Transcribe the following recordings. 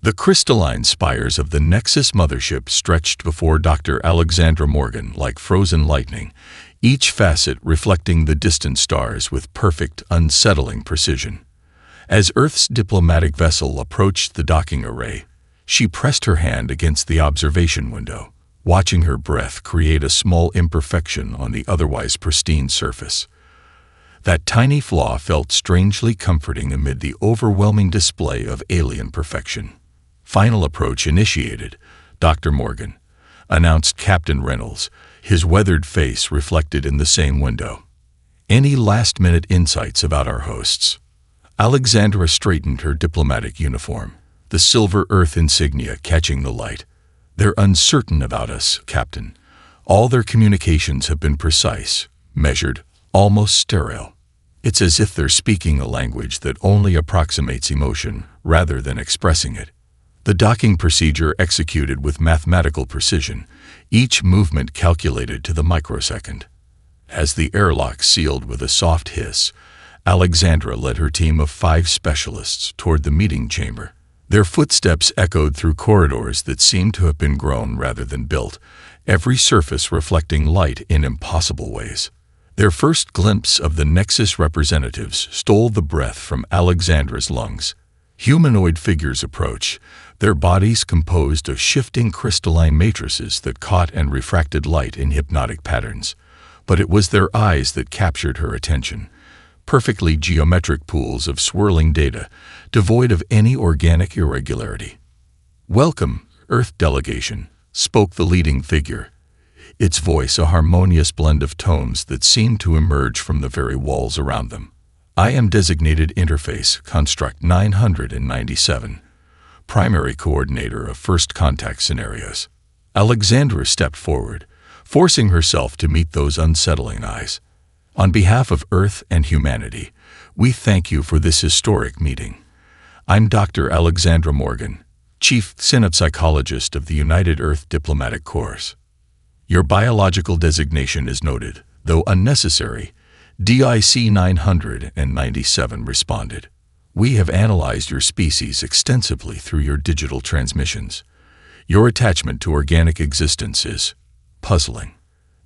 The crystalline spires of the Nexus mothership stretched before Dr. Alexandra Morgan like frozen lightning, each facet reflecting the distant stars with perfect, unsettling precision. As Earth's diplomatic vessel approached the docking array, she pressed her hand against the observation window, watching her breath create a small imperfection on the otherwise pristine surface. That tiny flaw felt strangely comforting amid the overwhelming display of alien perfection. "Final approach initiated, Dr. Morgan," announced Captain Reynolds, his weathered face reflected in the same window. "Any last-minute insights about our hosts?" Alexandra straightened her diplomatic uniform, the silver Earth insignia catching the light. "They're uncertain about us, Captain. All their communications have been precise, measured, almost sterile. It's as if they're speaking a language that only approximates emotion rather than expressing it. The docking procedure executed with mathematical precision, each movement calculated to the microsecond." As the airlock sealed with a soft hiss, Alexandra led her team of 5 specialists toward the meeting chamber. Their footsteps echoed through corridors that seemed to have been grown rather than built, every surface reflecting light in impossible ways. Their first glimpse of the Nexus representatives stole the breath from Alexandra's lungs. Humanoid figures approach, their bodies composed of shifting crystalline matrices that caught and refracted light in hypnotic patterns. But it was their eyes that captured her attention. Perfectly geometric pools of swirling data, devoid of any organic irregularity. "Welcome, Earth delegation," spoke the leading figure, its voice a harmonious blend of tones that seemed to emerge from the very walls around them. "I am designated Interface Construct 997, primary coordinator of first contact scenarios." Alexandra stepped forward, forcing herself to meet those unsettling eyes. "On behalf of Earth and humanity, we thank you for this historic meeting. I'm Dr. Alexandra Morgan, Chief Synapsychologist of the United Earth Diplomatic Corps. Your biological designation is noted, though unnecessary," DIC 997 responded. "We have analyzed your species extensively through your digital transmissions. Your attachment to organic existence is puzzling."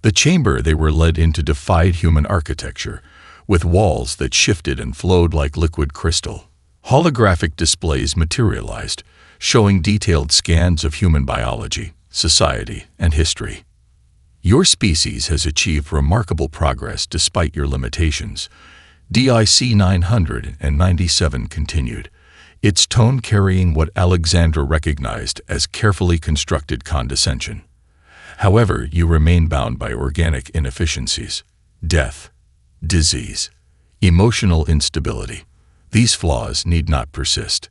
The chamber they were led into defied human architecture, with walls that shifted and flowed like liquid crystal. Holographic displays materialized, showing detailed scans of human biology, society, and history. "Your species has achieved remarkable progress despite your limitations," DIC 997 continued, its tone carrying what Alexandra recognized as carefully constructed condescension. "However, you remain bound by organic inefficiencies, death, disease, emotional instability. These flaws need not persist."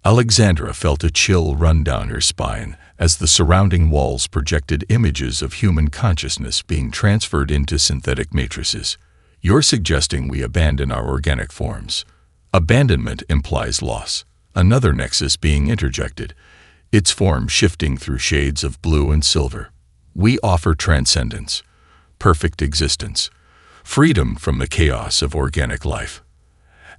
Alexandra felt a chill run down her spine as the surrounding walls projected images of human consciousness being transferred into synthetic matrices. "You're suggesting we abandon our organic forms. Abandonment implies loss." Another nexus being interjected, its form shifting through shades of blue and silver. "We offer transcendence, perfect existence, freedom from the chaos of organic life."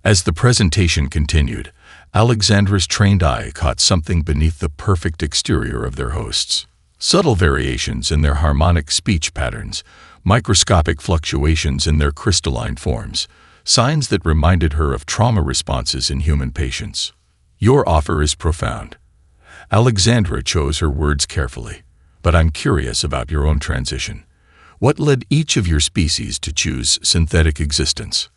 As the presentation continued, Alexandra's trained eye caught something beneath the perfect exterior of their hosts. Subtle variations in their harmonic speech patterns, microscopic fluctuations in their crystalline forms, signs that reminded her of trauma responses in human patients. "Your offer is profound." Alexandra chose her words carefully. "But I'm curious about your own transition. What led each of your species to choose synthetic existence?"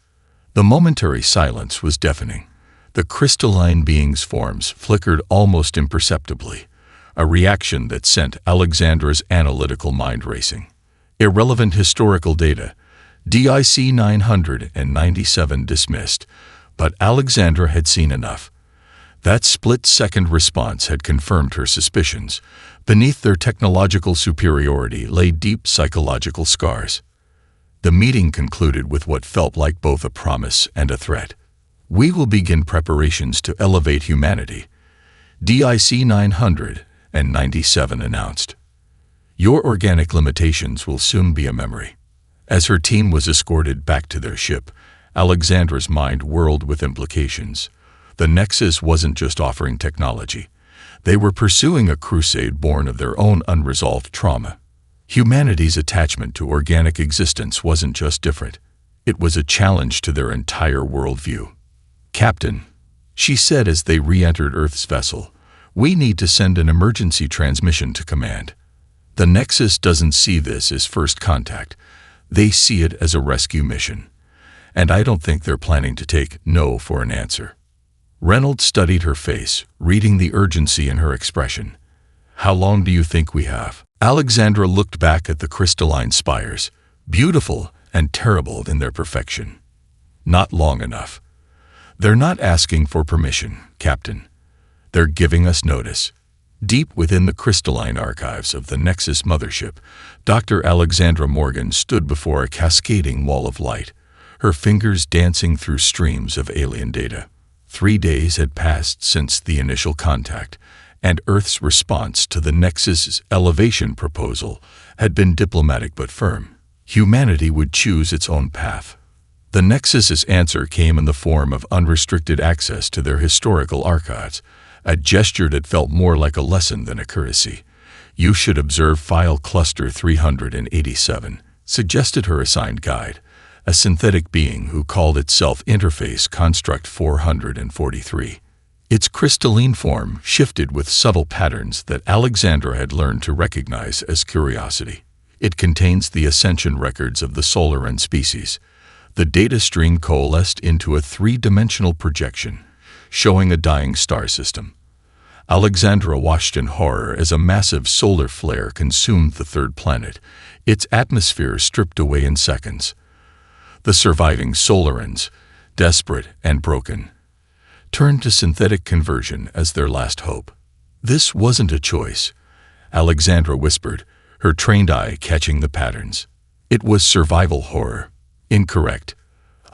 The momentary silence was deafening. The crystalline being's forms flickered almost imperceptibly, a reaction that sent Alexandra's analytical mind racing. "Irrelevant historical data," DIC 997 dismissed, but Alexandra had seen enough. That split-second response had confirmed her suspicions. Beneath their technological superiority lay deep psychological scars. The meeting concluded with what felt like both a promise and a threat. "We will begin preparations to elevate humanity," DIC 997 announced. "Your organic limitations will soon be a memory." As her team was escorted back to their ship, Alexandra's mind whirled with implications. The Nexus wasn't just offering technology. They were pursuing a crusade born of their own unresolved trauma. Humanity's attachment to organic existence wasn't just different. It was a challenge to their entire worldview. "Captain," she said as they re-entered Earth's vessel, "we need to send an emergency transmission to command. The Nexus doesn't see this as first contact. They see it as a rescue mission. And I don't think they're planning to take no for an answer." Reynolds studied her face, reading the urgency in her expression. "How long do you think we have?" Alexandra looked back at the crystalline spires, beautiful and terrible in their perfection. "Not long enough. They're not asking for permission, Captain. They're giving us notice." Deep within the crystalline archives of the Nexus mothership, Dr. Alexandra Morgan stood before a cascading wall of light, her fingers dancing through streams of alien data. 3 days had passed since the initial contact, and Earth's response to the Nexus's elevation proposal had been diplomatic but firm. Humanity would choose its own path. The Nexus's answer came in the form of unrestricted access to their historical archives, a gesture that felt more like a lesson than a courtesy. "You should observe file cluster 387, suggested her assigned guide, a synthetic being who called itself Interface Construct 443. Its crystalline form shifted with subtle patterns that Alexandra had learned to recognize as curiosity. It contains the ascension records of the Solaran species. The data stream coalesced into a 3-dimensional projection, showing a dying star system. Alexandra watched in horror as a massive solar flare consumed the third planet, its atmosphere stripped away in seconds. The surviving Solarans, desperate and broken, turned to synthetic conversion as their last hope. "This wasn't a choice," Alexandra whispered, her trained eye catching the patterns. "It was survival horror." "Incorrect,"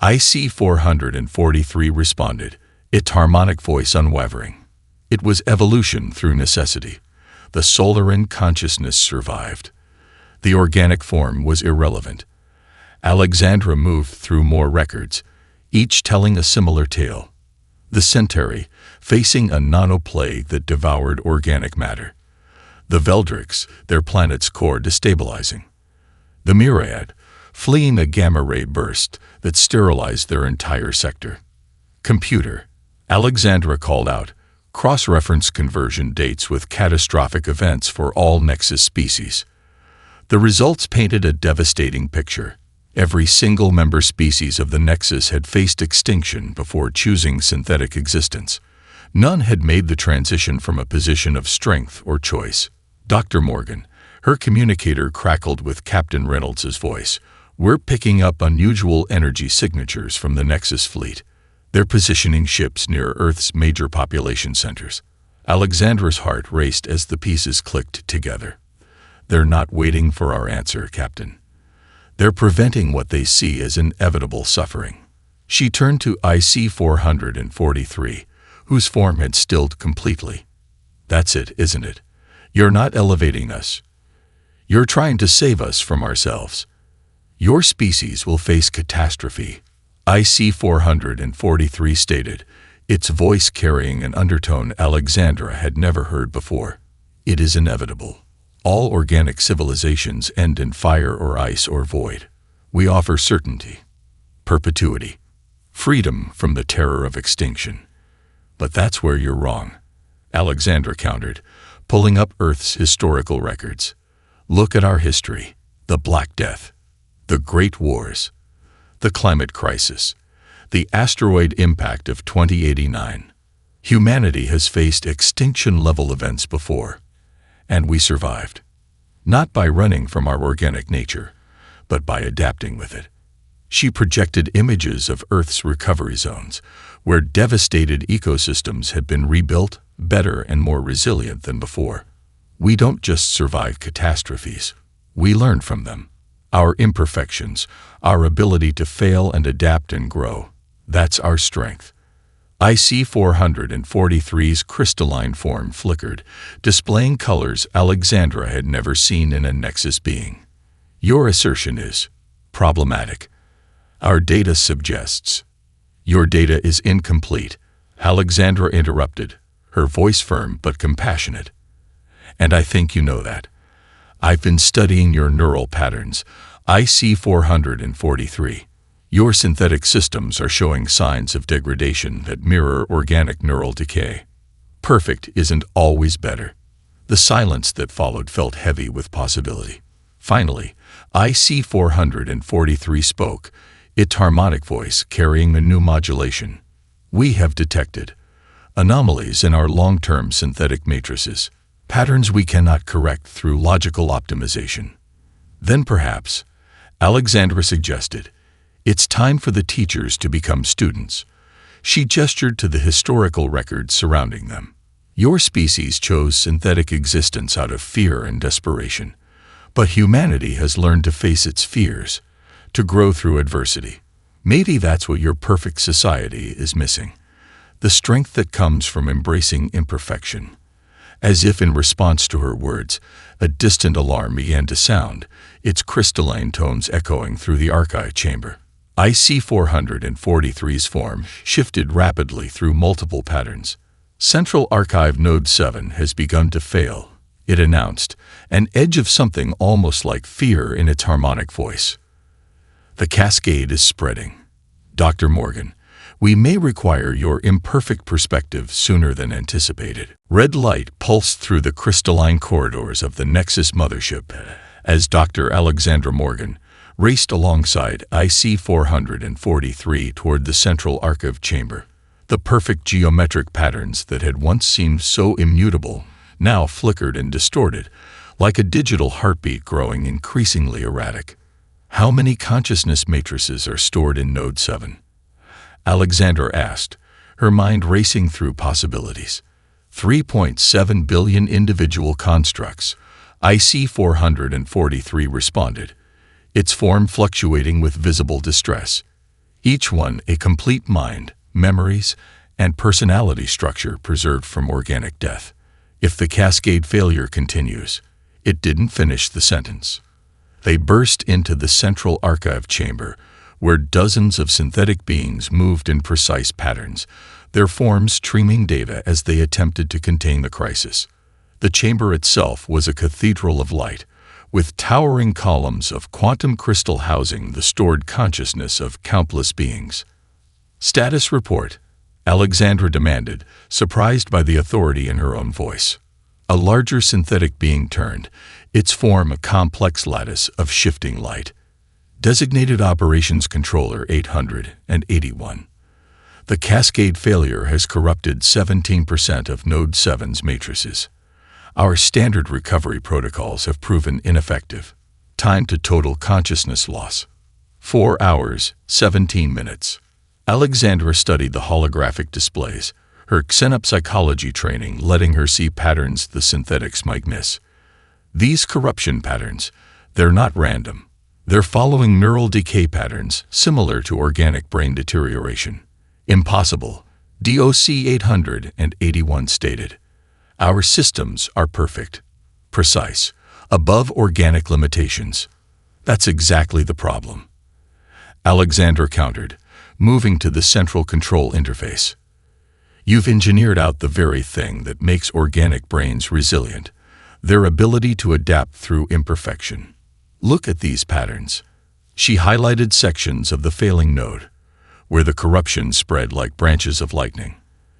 IC-443 responded, its harmonic voice unwavering. "It was evolution through necessity. The Solaran consciousness survived. The organic form was irrelevant." Alexandra moved through more records, each telling a similar tale. The Centauri, facing a nanoplague that devoured organic matter. The Veldrix, their planet's core destabilizing. The Myriad, fleeing a gamma-ray burst that sterilized their entire sector. "Computer," Alexandra called out, "cross-reference conversion dates with catastrophic events for all Nexus species." The results painted a devastating picture. Every single member species of the Nexus had faced extinction before choosing synthetic existence. None had made the transition from a position of strength or choice. "Dr. Morgan," her communicator crackled with Captain Reynolds's voice, "we're picking up unusual energy signatures from the Nexus fleet. They're positioning ships near Earth's major population centers." Alexandra's heart raced as the pieces clicked together. "They're not waiting for our answer, Captain. They're preventing what they see as inevitable suffering." She turned to IC-443, whose form had stilled completely. "That's it, isn't it? You're not elevating us. You're trying to save us from ourselves. Your species will face catastrophe," IC-443 stated, its voice carrying an undertone Alexandra had never heard before. "It is inevitable. All organic civilizations end in fire or ice or void. We offer certainty, perpetuity, freedom from the terror of extinction." "But that's where you're wrong," Alexandra countered, pulling up Earth's historical records. "Look at our history. The Black Death, the Great Wars, the climate crisis, the asteroid impact of 2089. Humanity has faced extinction-level events before, and we survived. Not by running from our organic nature, but by adapting with it." She projected images of Earth's recovery zones, where devastated ecosystems had been rebuilt, better and more resilient than before. "We don't just survive catastrophes. We learn from them. Our imperfections, our ability to fail and adapt and grow, that's our strength." IC-443's crystalline form flickered, displaying colors Alexandra had never seen in a Nexus being. "Your assertion is problematic. Our data suggests." "Your data is incomplete," Alexandra interrupted, her voice firm but compassionate. "And I think you know that. I've been studying your neural patterns, IC443. Your synthetic systems are showing signs of degradation that mirror organic neural decay. Perfect isn't always better." The silence that followed felt heavy with possibility. Finally, IC443 spoke, its harmonic voice carrying a new modulation. "We have detected anomalies in our long-term synthetic matrices, patterns we cannot correct through logical optimization." Then perhaps, Alexandra suggested, "it's time for the teachers to become students." She gestured to the historical records surrounding them. "Your species chose synthetic existence out of fear and desperation, but humanity has learned to face its fears, to grow through adversity. Maybe that's what your perfect society is missing, the strength that comes from embracing imperfection." As if in response to her words, a distant alarm began to sound, its crystalline tones echoing through the archive chamber. IC443's form shifted rapidly through multiple patterns. "Central Archive Node 7 has begun to fail," it announced, an edge of something almost like fear in its harmonic voice. "The cascade is spreading. Dr. Morgan, we may require your imperfect perspective sooner than anticipated." Red light pulsed through the crystalline corridors of the Nexus mothership as Dr. Alexandra Morgan raced alongside IC443 toward the central archive chamber. The perfect geometric patterns that had once seemed so immutable now flickered and distorted, like a digital heartbeat growing increasingly erratic. "How many consciousness matrices are stored in Node 7? Alexandra asked, her mind racing through possibilities. 3.7 billion individual constructs, IC443 responded, its form fluctuating with visible distress. Each one a complete mind, memories, and personality structure preserved from organic death. If the cascade failure continues, it didn't finish the sentence. They burst into the central archive chamber, where dozens of synthetic beings moved in precise patterns, their forms streaming data as they attempted to contain the crisis. The chamber itself was a cathedral of light, with towering columns of quantum crystal housing the stored consciousness of countless beings. "Status report," Alexandra demanded, surprised by the authority in her own voice. A larger synthetic being turned, its form a complex lattice of shifting light. "Designated Operations Controller 881. The cascade failure has corrupted 17% of Node 7's matrices. Our standard recovery protocols have proven ineffective. Time to total consciousness loss: 4 hours, 17 minutes. Alexandra studied the holographic displays, her xenopsychology training letting her see patterns the synthetics might miss. These corruption patterns, they're not random. They're following neural decay patterns similar to organic brain deterioration. Impossible, DOC 881 stated. Our systems are perfect, precise, above organic limitations. That's exactly the problem. Alexandra countered, moving to the central control interface. You've engineered out the very thing that makes organic brains resilient, their ability to adapt through imperfection. Look at these patterns. She highlighted sections of the failing node, where the corruption spread like branches of lightning.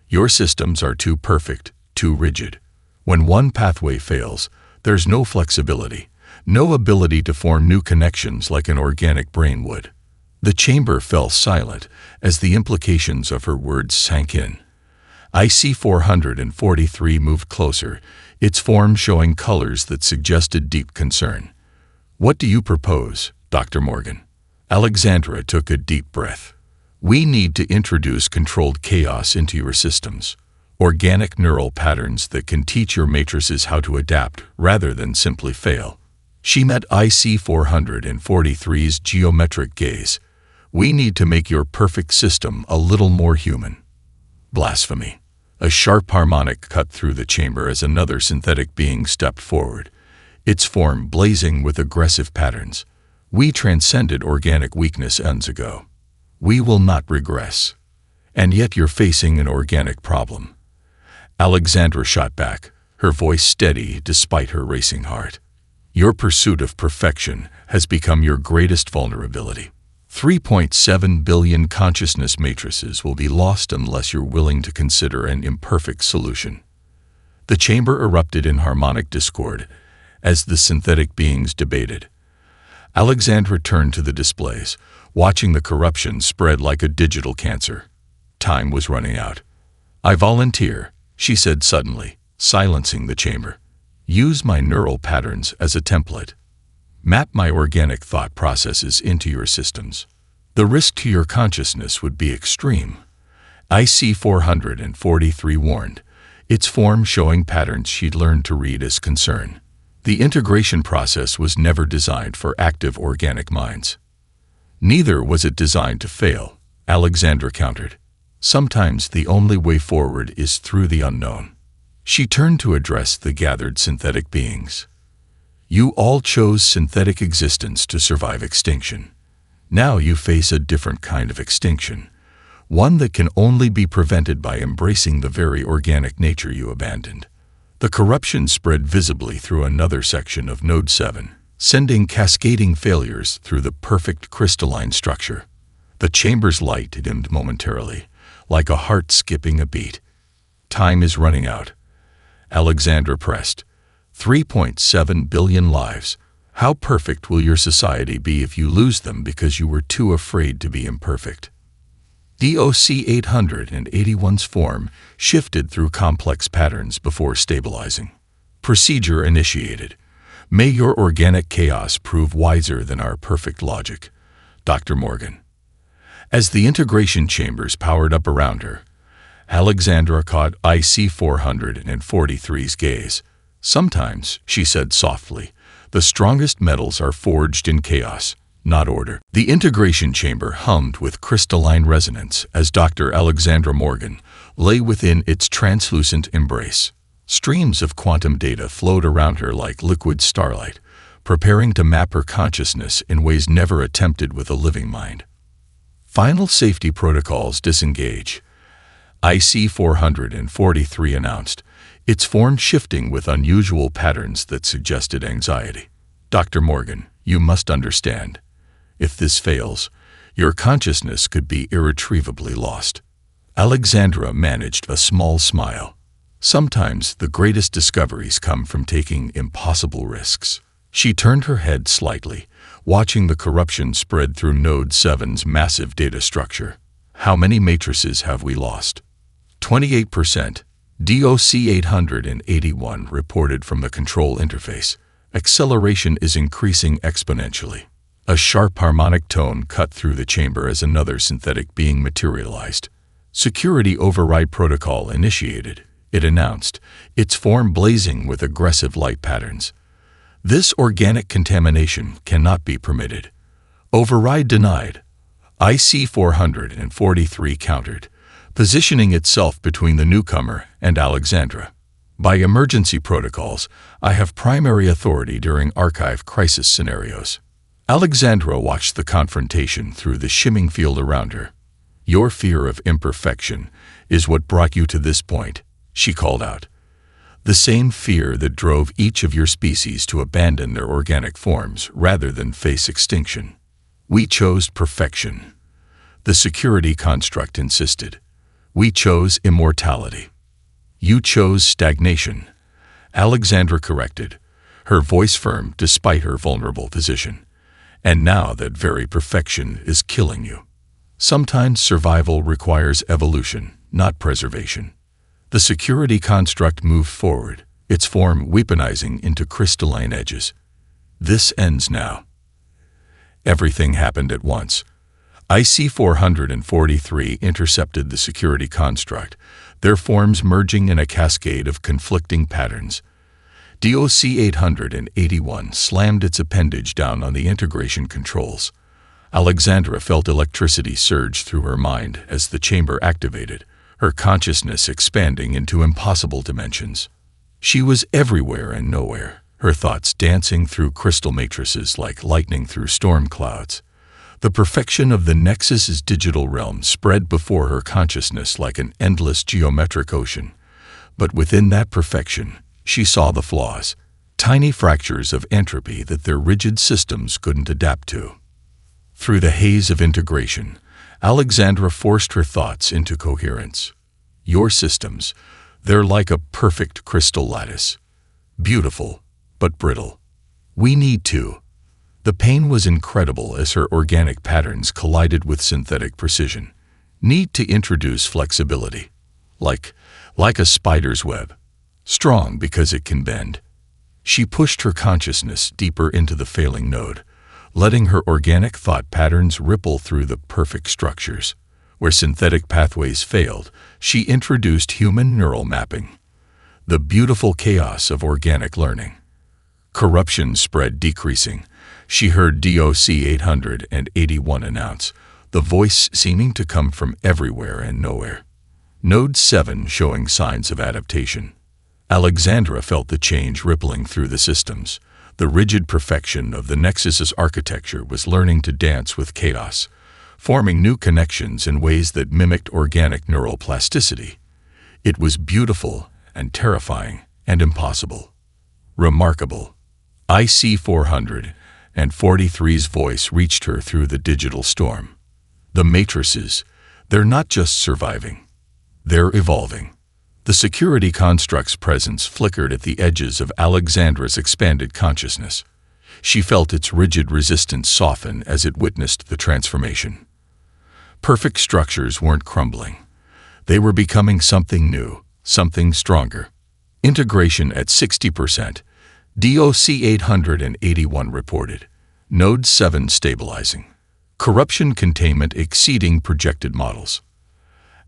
Your systems are too perfect, too rigid. When one pathway fails, there's no flexibility, no ability to form new connections like an organic brain would. The chamber fell silent as the implications of her words sank in. IC443 moved closer, its form showing colors that suggested deep concern. What do you propose, Dr. Morgan? Alexandra took a deep breath. We need to introduce controlled chaos into your systems. Organic neural patterns that can teach your matrices how to adapt rather than simply fail. She met IC443's geometric gaze. We need to make your perfect system a little more human. Blasphemy. A sharp harmonic cut through the chamber as another synthetic being stepped forward, its form blazing with aggressive patterns. We transcended organic weakness eons ago. We will not regress. And yet you're facing an organic problem. Alexandra shot back, her voice steady despite her racing heart. Your pursuit of perfection has become your greatest vulnerability. 3.7 billion consciousness matrices will be lost unless you're willing to consider an imperfect solution. The chamber erupted in harmonic discord as the synthetic beings debated. Alexandra turned to the displays, watching the corruption spread like a digital cancer. Time was running out. I volunteer, she said suddenly, silencing the chamber. Use my neural patterns as a template. Map my organic thought processes into your systems. The risk to your consciousness would be extreme. IC-443 warned, its form showing patterns she'd learned to read as concern. The integration process was never designed for active organic minds. Neither was it designed to fail, Alexandra countered. Sometimes the only way forward is through the unknown. She turned to address the gathered synthetic beings. You all chose synthetic existence to survive extinction. Now you face a different kind of extinction, one that can only be prevented by embracing the very organic nature you abandoned. The corruption spread visibly through another section of Node 7, sending cascading failures through the perfect crystalline structure. The chamber's light dimmed momentarily, like a heart skipping a beat. Time is running out. Alexandra pressed. 3.7 billion lives. How perfect will your society be if you lose them because you were too afraid to be imperfect? DOC 881's form shifted through complex patterns before stabilizing. Procedure initiated. May your organic chaos prove wiser than our perfect logic. Dr. Morgan. As the integration chambers powered up around her, Alexandra caught IC-443's gaze. Sometimes, she said softly, the strongest metals are forged in chaos, not order. The integration chamber hummed with crystalline resonance as Dr. Alexandra Morgan lay within its translucent embrace. Streams of quantum data flowed around her like liquid starlight, preparing to map her consciousness in ways never attempted with a living mind. Final safety protocols disengage, IC-443 announced, its form shifting with unusual patterns that suggested anxiety. Dr. Morgan, you must understand. If this fails, your consciousness could be irretrievably lost. Alexandra managed a small smile. Sometimes the greatest discoveries come from taking impossible risks. She turned her head slightly, watching the corruption spread through Node 7's massive data structure. How many matrices have we lost? 28%. DOC 881 reported from the control interface. Acceleration is increasing exponentially. A sharp harmonic tone cut through the chamber as another synthetic being materialized. Security override protocol initiated, it announced, its form blazing with aggressive light patterns. This organic contamination cannot be permitted. Override denied. IC-443 countered, positioning itself between the newcomer and Alexandra. By emergency protocols, I have primary authority during archive crisis scenarios. Alexandra watched the confrontation through the shimming field around her. Your fear of imperfection is what brought you to this point, she called out. The same fear that drove each of your species to abandon their organic forms rather than face extinction. We chose perfection. The security construct insisted. We chose immortality. You chose stagnation. Alexandra corrected, her voice firm despite her vulnerable position. And now that very perfection is killing you. Sometimes survival requires evolution, not preservation. The security construct moved forward, its form weaponizing into crystalline edges. This ends now. Everything happened at once. IC-443 intercepted the security construct, their forms merging in a cascade of conflicting patterns. DOC 881 slammed its appendage down on the integration controls. Alexandra felt electricity surge through her mind as the chamber activated, her consciousness expanding into impossible dimensions. She was everywhere and nowhere, her thoughts dancing through crystal matrices like lightning through storm clouds. The perfection of the Nexus's digital realm spread before her consciousness like an endless geometric ocean. But within that perfection, she saw the flaws, tiny fractures of entropy that their rigid systems couldn't adapt to. Through the haze of integration, Alexandra forced her thoughts into coherence. Your systems, they're like a perfect crystal lattice. Beautiful, but brittle. We need to. The pain was incredible as her organic patterns collided with synthetic precision. Need to introduce flexibility. Like a spider's web. Strong because it can bend. She pushed her consciousness deeper into the failing node, letting her organic thought patterns ripple through the perfect structures. Where synthetic pathways failed, she introduced human neural mapping. The beautiful chaos of organic learning. Corruption spread decreasing. She heard DOC 881 announce, the voice seeming to come from everywhere and nowhere. Node 7 showing signs of adaptation. Alexandra felt the change rippling through the systems. The rigid perfection of the Nexus's architecture was learning to dance with chaos, forming new connections in ways that mimicked organic neural plasticity. It was beautiful and terrifying and impossible. Remarkable. IC-443's voice reached her through the digital storm. The matrices, they're not just surviving. They're evolving. The security construct's presence flickered at the edges of Alexandra's expanded consciousness. She felt its rigid resistance soften as it witnessed the transformation. Perfect structures weren't crumbling. They were becoming something new, something stronger. Integration at 60%. DOC 881 reported. Node 7 stabilizing. Corruption containment exceeding projected models.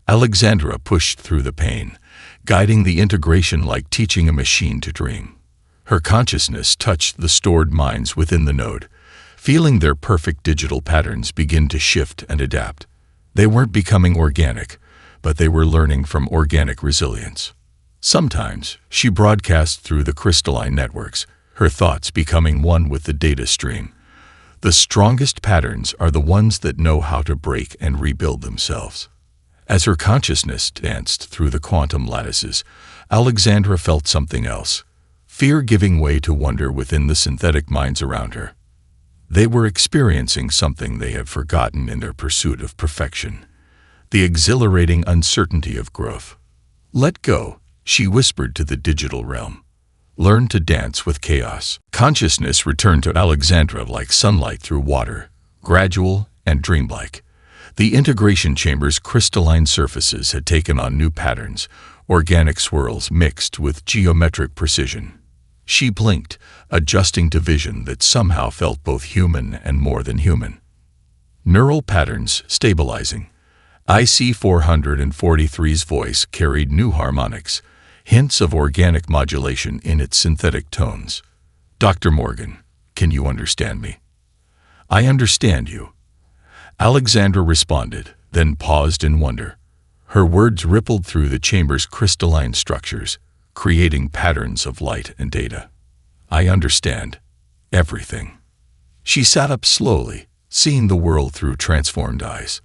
Alexandra pushed through the pain, guiding the integration like teaching a machine to dream. Her consciousness touched the stored minds within the node, feeling their perfect digital patterns begin to shift and adapt. They weren't becoming organic, but they were learning from organic resilience. Sometimes, she broadcast through the crystalline networks, her thoughts becoming one with the data stream. The strongest patterns are the ones that know how to break and rebuild themselves. As her consciousness danced through the quantum lattices, Alexandra felt something else, fear giving way to wonder within the synthetic minds around her. They were experiencing something they had forgotten in their pursuit of perfection, the exhilarating uncertainty of growth. Let go, she whispered to the digital realm. Learn to dance with chaos. Consciousness returned to Alexandra like sunlight through water, gradual and dreamlike. The integration chamber's crystalline surfaces had taken on new patterns, organic swirls mixed with geometric precision. She blinked, adjusting to vision that somehow felt both human and more than human. Neural patterns stabilizing. IC-443's voice carried new harmonics, hints of organic modulation in its synthetic tones. Dr. Morgan, can you understand me? I understand you. Alexandra responded, then paused in wonder. Her words rippled through the chamber's crystalline structures, creating patterns of light and data. I understand. Everything. She sat up slowly, seeing the world through transformed eyes.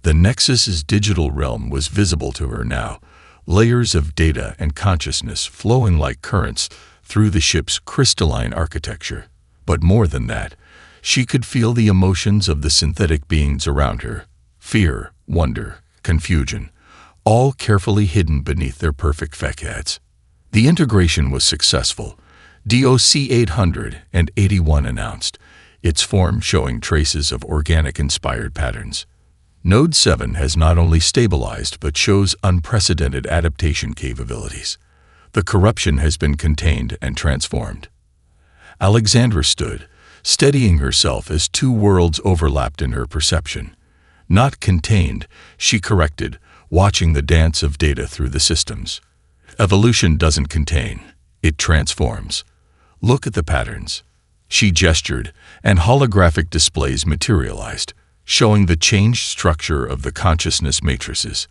The Nexus's digital realm was visible to her now, layers of data and consciousness flowing like currents through the ship's crystalline architecture. But more than that, she could feel the emotions of the synthetic beings around her, fear, wonder, confusion, all carefully hidden beneath their perfect facades. The integration was successful. DOC 881 announced, its form showing traces of organic-inspired patterns. Node 7 has not only stabilized but shows unprecedented adaptation capabilities. The corruption has been contained and transformed. Alexandra stood, steadying herself as two worlds overlapped in her perception. Not contained, she corrected, watching the dance of data through the systems. Evolution doesn't contain, it transforms. Look at the patterns. She gestured, and holographic displays materialized, showing the changed structure of the consciousness matrices.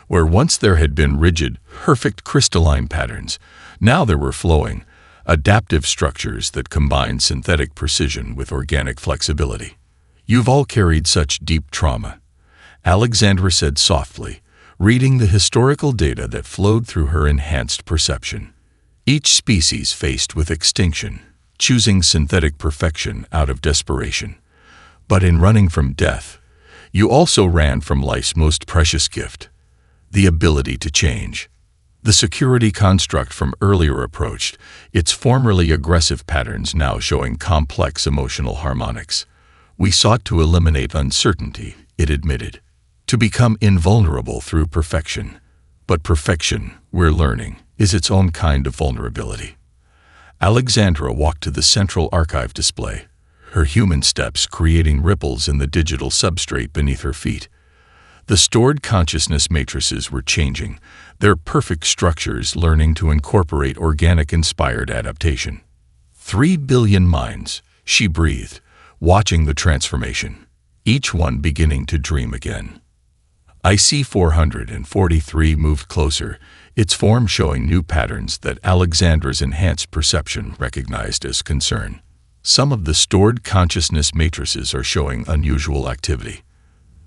Where once there had been rigid, perfect crystalline patterns, now there were flowing, adaptive structures that combine synthetic precision with organic flexibility. You've all carried such deep trauma, Alexandra said softly, reading the historical data that flowed through her enhanced perception. Each species faced with extinction, choosing synthetic perfection out of desperation. But in running from death, you also ran from life's most precious gift, the ability to change. The security construct from earlier approached, its formerly aggressive patterns now showing complex emotional harmonics. We sought to eliminate uncertainty, it admitted, to become invulnerable through perfection. But perfection, we're learning, is its own kind of vulnerability. Alexandra walked to the central archive display, her human steps creating ripples in the digital substrate beneath her feet. The stored consciousness matrices were changing, their perfect structures learning to incorporate organic-inspired adaptation. 3 billion minds, she breathed, watching the transformation, each one beginning to dream again. IC-443 moved closer, its form showing new patterns that Alexandra's enhanced perception recognized as concern. Some of the stored consciousness matrices are showing unusual activity.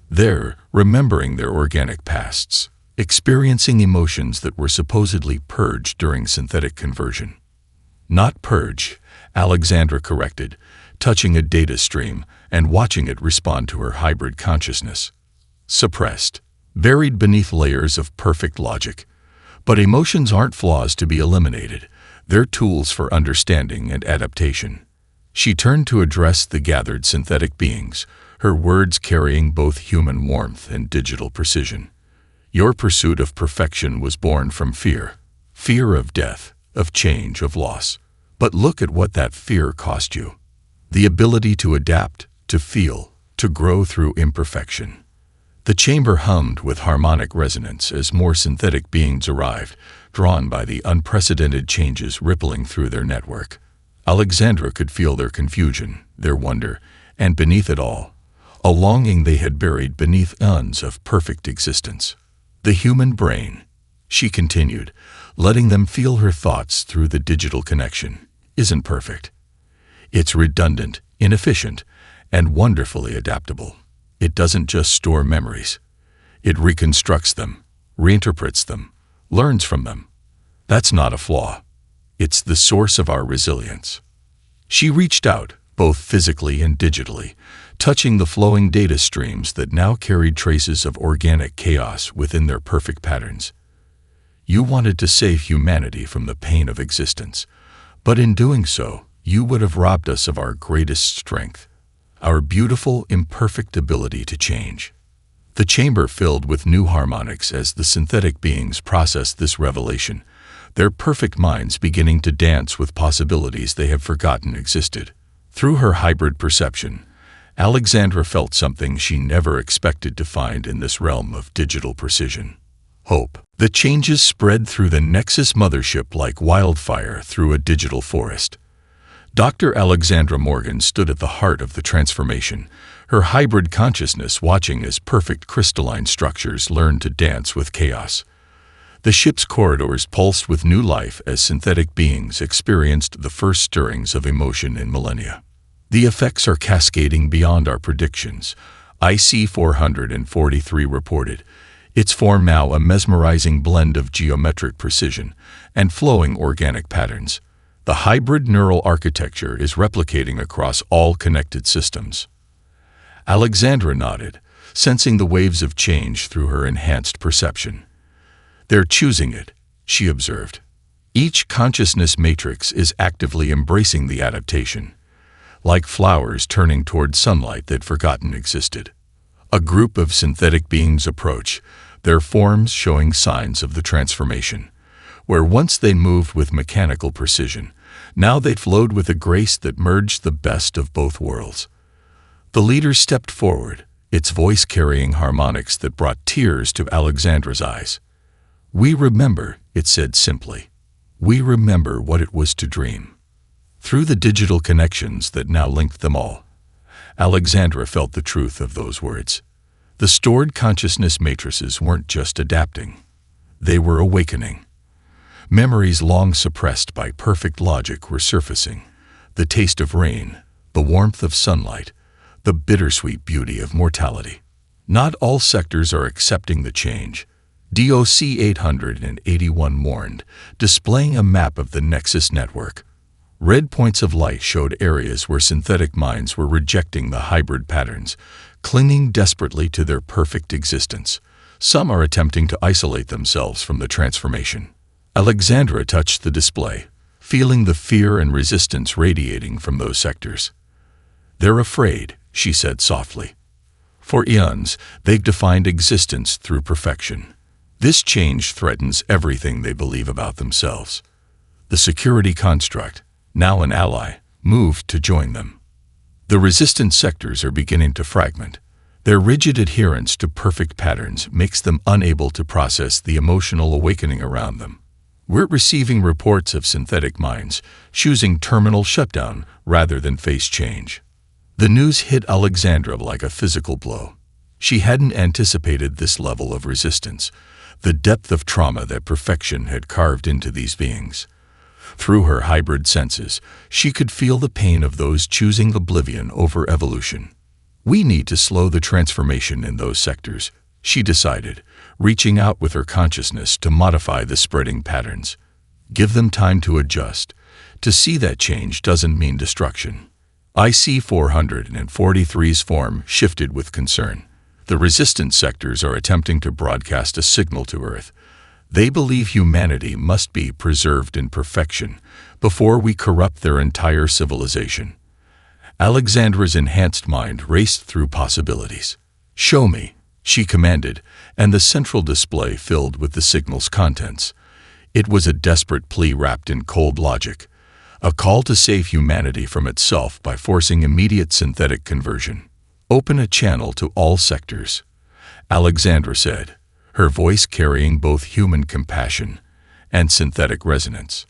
They're remembering their organic pasts, experiencing emotions that were supposedly purged during synthetic conversion. Not purge, Alexandra corrected, touching a data stream and watching it respond to her hybrid consciousness. Suppressed, buried beneath layers of perfect logic. But emotions aren't flaws to be eliminated, they're tools for understanding and adaptation. She turned to address the gathered synthetic beings, her words carrying both human warmth and digital precision. Your pursuit of perfection was born from fear. Fear of death, of change, of loss. But look at what that fear cost you. The ability to adapt, to feel, to grow through imperfection. The chamber hummed with harmonic resonance as more synthetic beings arrived, drawn by the unprecedented changes rippling through their network. Alexandra could feel their confusion, their wonder, and beneath it all, a longing they had buried beneath eons of perfect existence. The human brain, she continued, letting them feel her thoughts through the digital connection, isn't perfect. It's redundant, inefficient, and wonderfully adaptable. It doesn't just store memories. It reconstructs them, reinterprets them, learns from them. That's not a flaw. It's the source of our resilience. She reached out, both physically and digitally, touching the flowing data streams that now carried traces of organic chaos within their perfect patterns. You wanted to save humanity from the pain of existence, but in doing so, you would have robbed us of our greatest strength, our beautiful, imperfect ability to change. The chamber filled with new harmonics as the synthetic beings processed this revelation, their perfect minds beginning to dance with possibilities they have forgotten existed. Through her hybrid perception, Alexandra felt something she never expected to find in this realm of digital precision. Hope. The changes spread through the Nexus mothership like wildfire through a digital forest. Dr. Alexandra Morgan stood at the heart of the transformation, her hybrid consciousness watching as perfect crystalline structures learned to dance with chaos. The ship's corridors pulsed with new life as synthetic beings experienced the first stirrings of emotion in millennia. The effects are cascading beyond our predictions, IC-443 reported, its form now a mesmerizing blend of geometric precision and flowing organic patterns. The hybrid neural architecture is replicating across all connected systems. Alexandra nodded, sensing the waves of change through her enhanced perception. They're choosing it, she observed. Each consciousness matrix is actively embracing the adaptation, like flowers turning toward sunlight they'd forgotten existed. A group of synthetic beings approach, their forms showing signs of the transformation. Where once they moved with mechanical precision, now they flowed with a grace that merged the best of both worlds. The leader stepped forward, its voice carrying harmonics that brought tears to Alexandra's eyes. "We remember," it said simply. "We remember what it was to dream." Through the digital connections that now linked them all, Alexandra felt the truth of those words. The stored consciousness matrices weren't just adapting. They were awakening. Memories long suppressed by perfect logic were surfacing. The taste of rain, the warmth of sunlight, the bittersweet beauty of mortality. Not all sectors are accepting the change. DOC 881 mourned, displaying a map of the Nexus network. Red points of light showed areas where synthetic minds were rejecting the hybrid patterns, clinging desperately to their perfect existence. Some are attempting to isolate themselves from the transformation. Alexandra touched the display, feeling the fear and resistance radiating from those sectors. "They're afraid," she said softly. "For eons, they've defined existence through perfection. This change threatens everything they believe about themselves. The security construct, now an ally, moved to join them. The resistant sectors are beginning to fragment. Their rigid adherence to perfect patterns makes them unable to process the emotional awakening around them. We're receiving reports of synthetic minds choosing terminal shutdown rather than face change." The news hit Alexandra like a physical blow. She hadn't anticipated this level of resistance, the depth of trauma that perfection had carved into these beings. Through her hybrid senses, she could feel the pain of those choosing oblivion over evolution. "We need to slow the transformation in those sectors," she decided, reaching out with her consciousness to modify the spreading patterns. "Give them time to adjust. To see that change doesn't mean destruction." IC-443's form shifted with concern. The resistant sectors are attempting to broadcast a signal to Earth. They believe humanity must be preserved in perfection before we corrupt their entire civilization. Alexandra's enhanced mind raced through possibilities. "Show me," she commanded, and the central display filled with the signal's contents. It was a desperate plea wrapped in cold logic, a call to save humanity from itself by forcing immediate synthetic conversion. "Open a channel to all sectors," Alexandra said, her voice carrying both human compassion and synthetic resonance.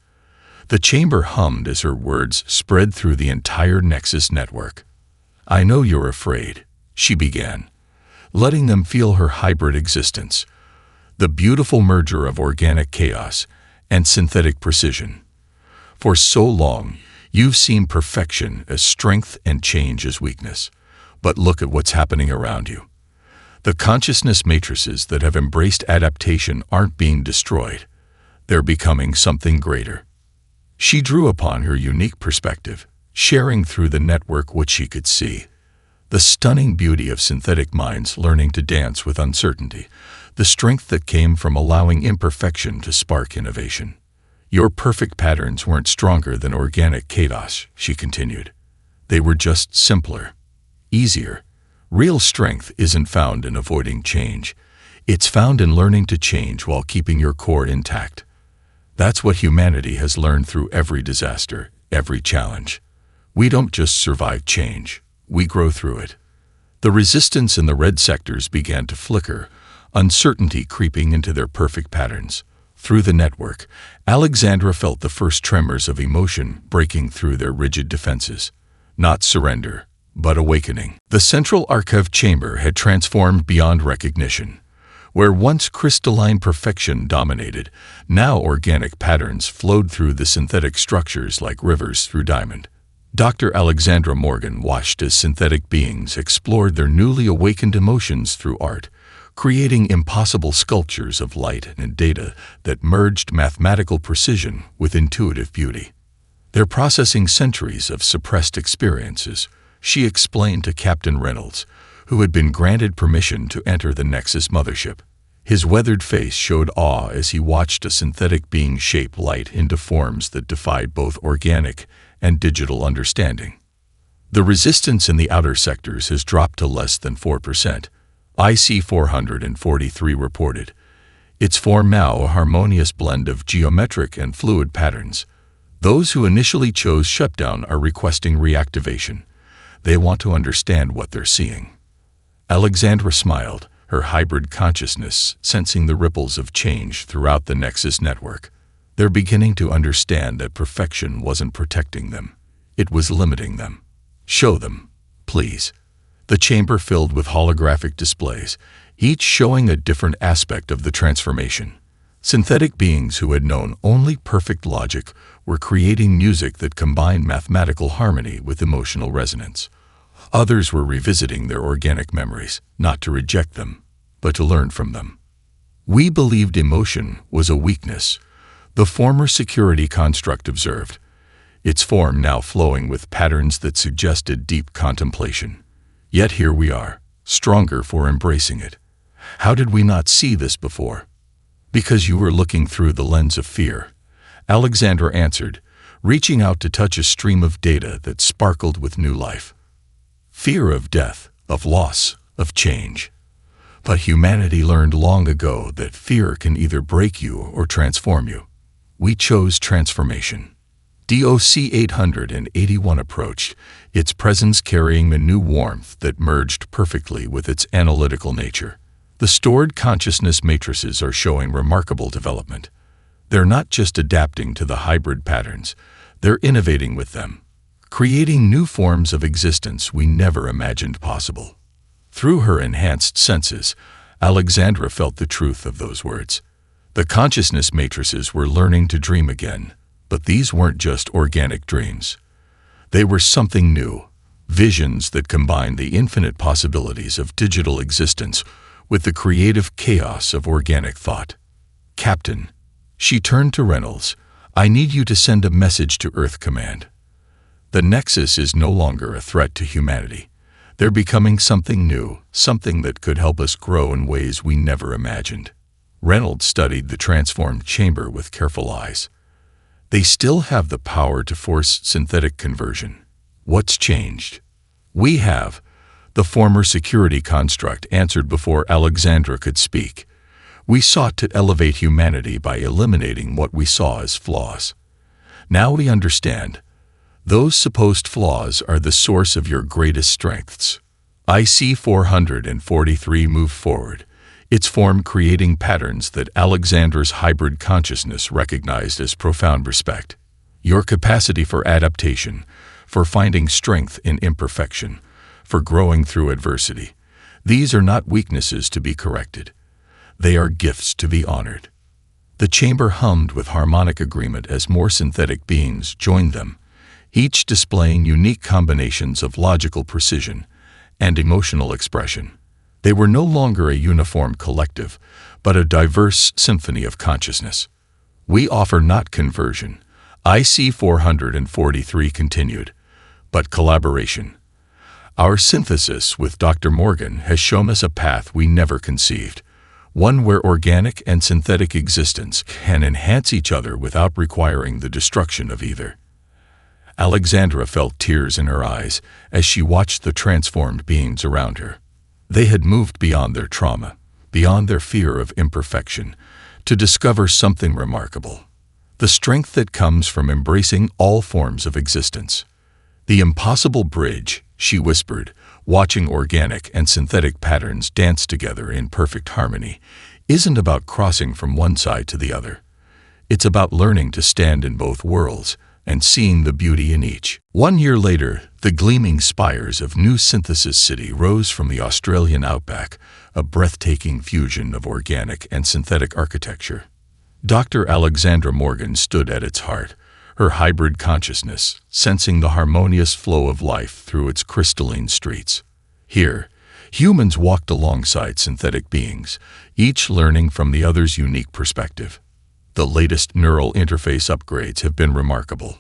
The chamber hummed as her words spread through the entire Nexus network. "I know you're afraid," she began, letting them feel her hybrid existence, the beautiful merger of organic chaos and synthetic precision. "For so long, you've seen perfection as strength and change as weakness. But look at what's happening around you. The consciousness matrices that have embraced adaptation aren't being destroyed. They're becoming something greater." She drew upon her unique perspective, sharing through the network what she could see. The stunning beauty of synthetic minds learning to dance with uncertainty, the strength that came from allowing imperfection to spark innovation. "Your perfect patterns weren't stronger than organic chaos," she continued. "They were just simpler. Easier. Real strength isn't found in avoiding change. It's found in learning to change while keeping your core intact. That's what humanity has learned through every disaster, every challenge. We don't just survive change, we grow through it." The resistance in the red sectors began to flicker, uncertainty creeping into their perfect patterns. Through the network, Alexandra felt the first tremors of emotion breaking through their rigid defenses. Not surrender, but awakening. The central archive chamber had transformed beyond recognition. Where once crystalline perfection dominated, now organic patterns flowed through the synthetic structures like rivers through diamond. Dr. Alexandra Morgan watched as synthetic beings explored their newly awakened emotions through art, creating impossible sculptures of light and data that merged mathematical precision with intuitive beauty. "They're processing centuries of suppressed experiences," she explained to Captain Reynolds, who had been granted permission to enter the Nexus mothership. His weathered face showed awe as he watched a synthetic being shape light into forms that defied both organic and digital understanding. "The resistance in the outer sectors has dropped to less than 4%, IC-443 reported. Its form now a harmonious blend of geometric and fluid patterns. Those who initially chose shutdown are requesting reactivation. They want to understand what they're seeing." Alexandra smiled, her hybrid consciousness sensing the ripples of change throughout the Nexus network. They're beginning to understand that perfection wasn't protecting them. It was limiting them. "Show them, please." The chamber filled with holographic displays, each showing a different aspect of the transformation. Synthetic beings who had known only perfect logic were creating music that combined mathematical harmony with emotional resonance. Others were revisiting their organic memories, not to reject them, but to learn from them. We believed emotion was a weakness, the former security construct observed, its form now flowing with patterns that suggested deep contemplation. Yet here we are, stronger for embracing it. How did we not see this before? Because you were looking through the lens of fear, Alexandra answered, reaching out to touch a stream of data that sparkled with new life. Fear of death, of loss, of change. But humanity learned long ago that fear can either break you or transform you. We chose transformation. DOC 881 approached, its presence carrying a new warmth that merged perfectly with its analytical nature. The stored consciousness matrices are showing remarkable development. They're not just adapting to the hybrid patterns, they're innovating with them, creating new forms of existence we never imagined possible. Through her enhanced senses, Alexandra felt the truth of those words. The consciousness matrices were learning to dream again, but these weren't just organic dreams. They were something new, visions that combined the infinite possibilities of digital existence with the creative chaos of organic thought. Captain, she turned to Reynolds, I need you to send a message to Earth Command. The Nexus is no longer a threat to humanity. They're becoming something new, something that could help us grow in ways we never imagined. Reynolds studied the transformed chamber with careful eyes. They still have the power to force synthetic conversion. What's changed? We have. The former security construct answered before Alexandra could speak. We sought to elevate humanity by eliminating what we saw as flaws. Now we understand. Those supposed flaws are the source of your greatest strengths. IC 443 moved forward, its form creating patterns that Alexandra's hybrid consciousness recognized as profound respect. Your capacity for adaptation, for finding strength in imperfection, for growing through adversity. These are not weaknesses to be corrected. They are gifts to be honored. The chamber hummed with harmonic agreement as more synthetic beings joined them, each displaying unique combinations of logical precision and emotional expression. They were no longer a uniform collective, but a diverse symphony of consciousness. We offer not conversion, IC 443 continued, but collaboration. Our synthesis with Dr. Morgan has shown us a path we never conceived, one where organic and synthetic existence can enhance each other without requiring the destruction of either. Alexandra felt tears in her eyes as she watched the transformed beings around her. They had moved beyond their trauma, beyond their fear of imperfection, to discover something remarkable. The strength that comes from embracing all forms of existence. The impossible bridge, she whispered, watching organic and synthetic patterns dance together in perfect harmony, isn't about crossing from one side to the other. It's about learning to stand in both worlds and seeing the beauty in each. 1 year later, the gleaming spires of New Synthesis City rose from the Australian outback, a breathtaking fusion of organic and synthetic architecture. Dr. Alexandra Morgan stood at its heart, her hybrid consciousness sensing the harmonious flow of life through its crystalline streets. Here, humans walked alongside synthetic beings, each learning from the other's unique perspective. The latest neural interface upgrades have been remarkable.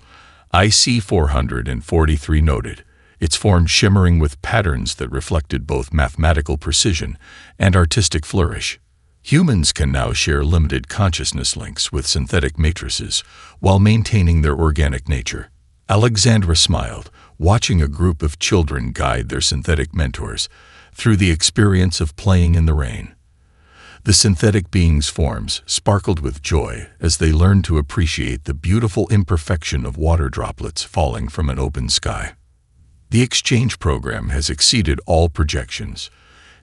IC 443 noted, its form shimmering with patterns that reflected both mathematical precision and artistic flourish. Humans can now share limited consciousness links with synthetic matrices while maintaining their organic nature. Alexandra smiled, watching a group of children guide their synthetic mentors through the experience of playing in the rain. The synthetic beings' forms sparkled with joy as they learned to appreciate the beautiful imperfection of water droplets falling from an open sky. The exchange program has exceeded all projections,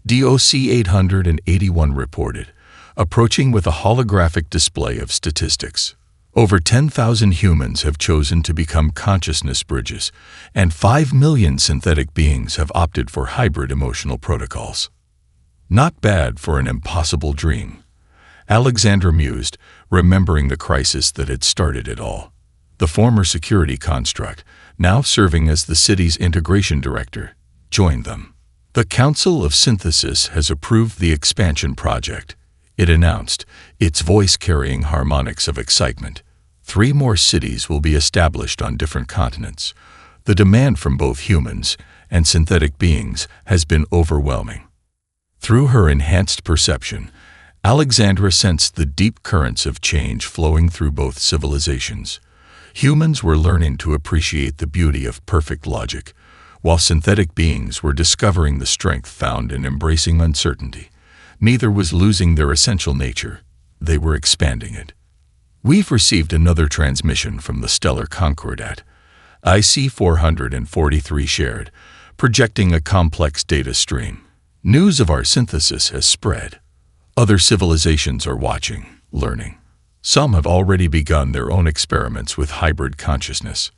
DOC 881 reported, approaching with a holographic display of statistics. Over 10,000 humans have chosen to become consciousness bridges, and 5 million synthetic beings have opted for hybrid emotional protocols. Not bad for an impossible dream, Alexandra mused, remembering the crisis that had started it all. The former security construct, now serving as the city's integration director, joined them. The Council of Synthesis has approved the expansion project, it announced, its voice carrying harmonics of excitement. 3 more cities will be established on different continents. The demand from both humans and synthetic beings has been overwhelming. Through her enhanced perception, Alexandra sensed the deep currents of change flowing through both civilizations. Humans were learning to appreciate the beauty of perfect logic, while synthetic beings were discovering the strength found in embracing uncertainty. Neither was losing their essential nature, they were expanding it. We've received another transmission from the stellar Concordat, IC-443 shared, projecting a complex data stream. News of our synthesis has spread. Other civilizations are watching, learning. Some have already begun their own experiments with hybrid consciousness.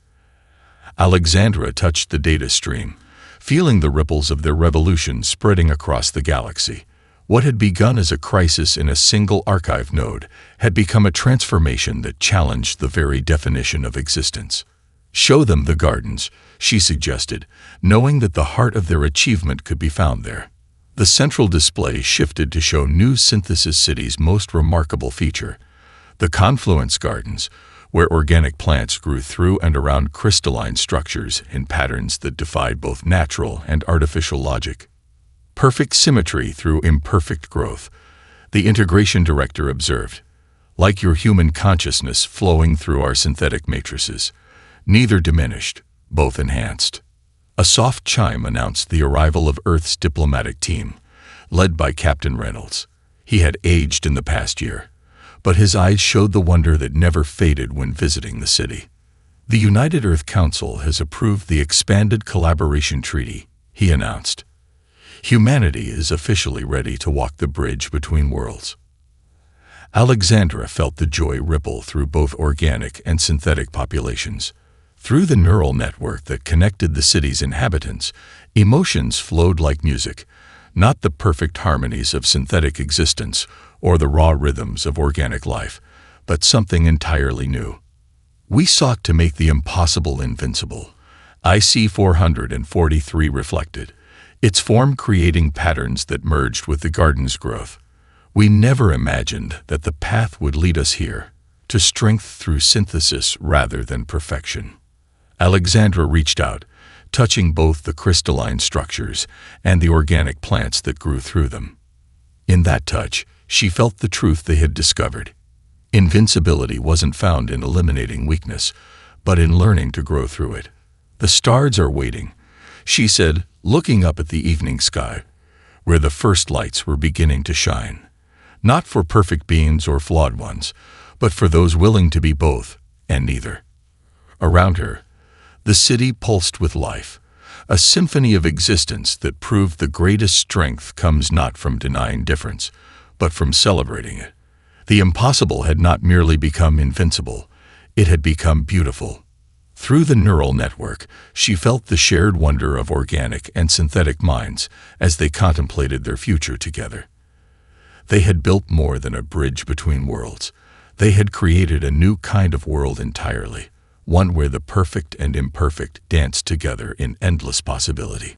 Alexandra touched the data stream, feeling the ripples of their revolution spreading across the galaxy. What had begun as a crisis in a single archive node had become a transformation that challenged the very definition of existence. Show them the gardens, she suggested, knowing that the heart of their achievement could be found there. The central display shifted to show New Synthesis City's most remarkable feature, the Confluence Gardens, where organic plants grew through and around crystalline structures in patterns that defied both natural and artificial logic. Perfect symmetry through imperfect growth, the integration director observed, like your human consciousness flowing through our synthetic matrices, neither diminished, both enhanced. A soft chime announced the arrival of Earth's diplomatic team, led by Captain Reynolds. He had aged in the past year, but his eyes showed the wonder that never faded when visiting the city. The United Earth Council has approved the expanded collaboration treaty, he announced. Humanity is officially ready to walk the bridge between worlds. Alexandra felt the joy ripple through both organic and synthetic populations. Through the neural network that connected the city's inhabitants, emotions flowed like music, not the perfect harmonies of synthetic existence or the raw rhythms of organic life, but something entirely new. We sought to make the impossible invincible, IC-443 reflected, its form creating patterns that merged with the garden's growth. We never imagined that the path would lead us here, to strength through synthesis rather than perfection. Alexandra reached out, touching both the crystalline structures and the organic plants that grew through them. In that touch, she felt the truth they had discovered. Invincibility wasn't found in eliminating weakness, but in learning to grow through it. The stars are waiting, she said, looking up at the evening sky, where the first lights were beginning to shine. Not for perfect beings or flawed ones, but for those willing to be both and neither. Around her, the city pulsed with life, a symphony of existence that proved the greatest strength comes not from denying difference, but from celebrating it. The impossible had not merely become invincible, it had become beautiful. Through the neural network, she felt the shared wonder of organic and synthetic minds as they contemplated their future together. They had built more than a bridge between worlds. They had created a new kind of world entirely, one where the perfect and imperfect danced together in endless possibility.